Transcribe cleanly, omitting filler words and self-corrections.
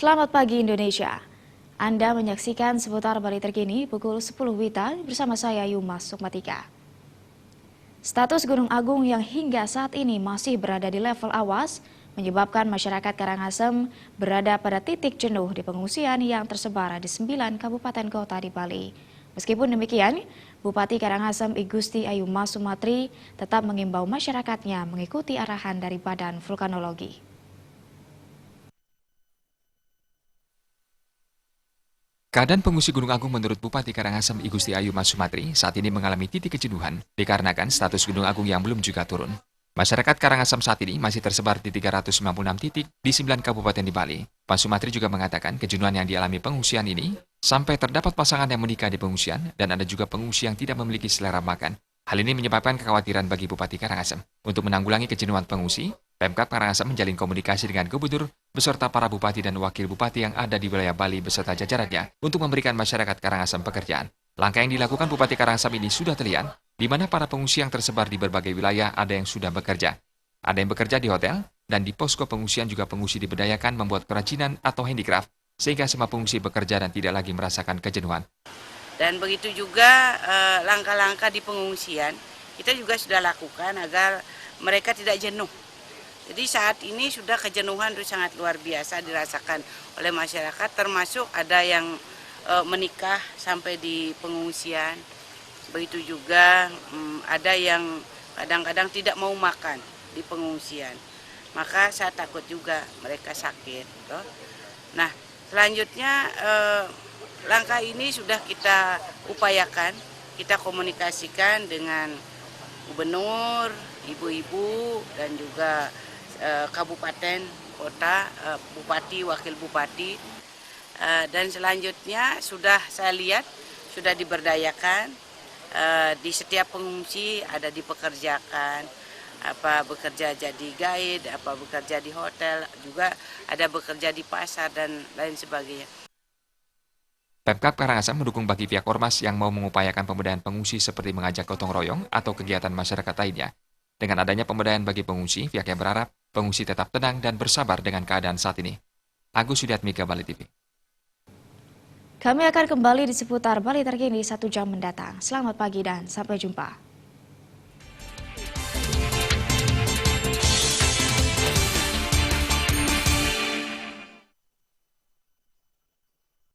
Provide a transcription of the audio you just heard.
Selamat pagi Indonesia. Anda menyaksikan seputar Bali terkini pukul 10 WITA bersama saya Yumas Sukmatika. Status Gunung Agung yang hingga saat ini masih berada di level awas menyebabkan masyarakat Karangasem berada pada titik jenuh di pengungsian yang tersebar di 9 kabupaten kota di Bali. Meskipun demikian, Bupati Karangasem I Gusti Ayu Mas Sumatri tetap mengimbau masyarakatnya mengikuti arahan dari Badan Vulkanologi. Keadaan pengungsi Gunung Agung menurut Bupati Karangasem I Gusti Ayu Mas Sumatri saat ini mengalami titik kejenuhan dikarenakan status Gunung Agung yang belum juga turun. Masyarakat Karangasem saat ini masih tersebar di 396 titik di 9 kabupaten di Bali. Pak Sumatri juga mengatakan kejenuhan yang dialami pengungsian ini sampai terdapat pasangan yang menikah di pengungsian dan ada juga pengungsi yang tidak memiliki selera makan. Hal ini menyebabkan kekhawatiran bagi Bupati Karangasem. Untuk menanggulangi kejenuhan pengungsi, Pemkab Karangasem menjalin komunikasi dengan gubernur beserta para bupati dan wakil bupati yang ada di wilayah Bali beserta jajarannya untuk memberikan masyarakat Karangasem pekerjaan. Langkah yang dilakukan Bupati Karangasem ini sudah terlihat, di mana para pengungsi yang tersebar di berbagai wilayah ada yang sudah bekerja. Ada yang bekerja di hotel, dan di posko pengungsian juga pengungsi diberdayakan membuat kerajinan atau handicraft, sehingga semua pengungsi bekerja dan tidak lagi merasakan kejenuhan. Dan begitu juga langkah-langkah di pengungsian, kita juga sudah lakukan agar mereka tidak jenuh. Jadi saat ini sudah kejenuhan itu sangat luar biasa dirasakan oleh masyarakat, termasuk ada yang menikah sampai di pengungsian. Begitu juga ada yang kadang-kadang tidak mau makan di pengungsian. Maka saya takut juga mereka sakit. Nah, selanjutnya langkah ini sudah kita upayakan, kita komunikasikan dengan gubernur, ibu-ibu, dan juga kabupaten, kota, bupati, wakil bupati. Dan selanjutnya sudah saya lihat, sudah diberdayakan, di setiap pengungsi ada dipekerjakan, apa bekerja jadi guide, apa bekerja di hotel, juga ada bekerja di pasar dan lain sebagainya. Pemkab Karangasem mendukung bagi pihak ormas yang mau mengupayakan pemberdayaan pengungsi seperti mengajak gotong royong atau kegiatan masyarakat lainnya. Dengan adanya pemberdayaan bagi pengungsi, pihaknya berharap pengungsi tetap tenang dan bersabar dengan keadaan saat ini. Agus Sudiatmika, Bali TV. Kami akan kembali di seputar Bali terkini 1 jam mendatang. Selamat pagi dan sampai jumpa.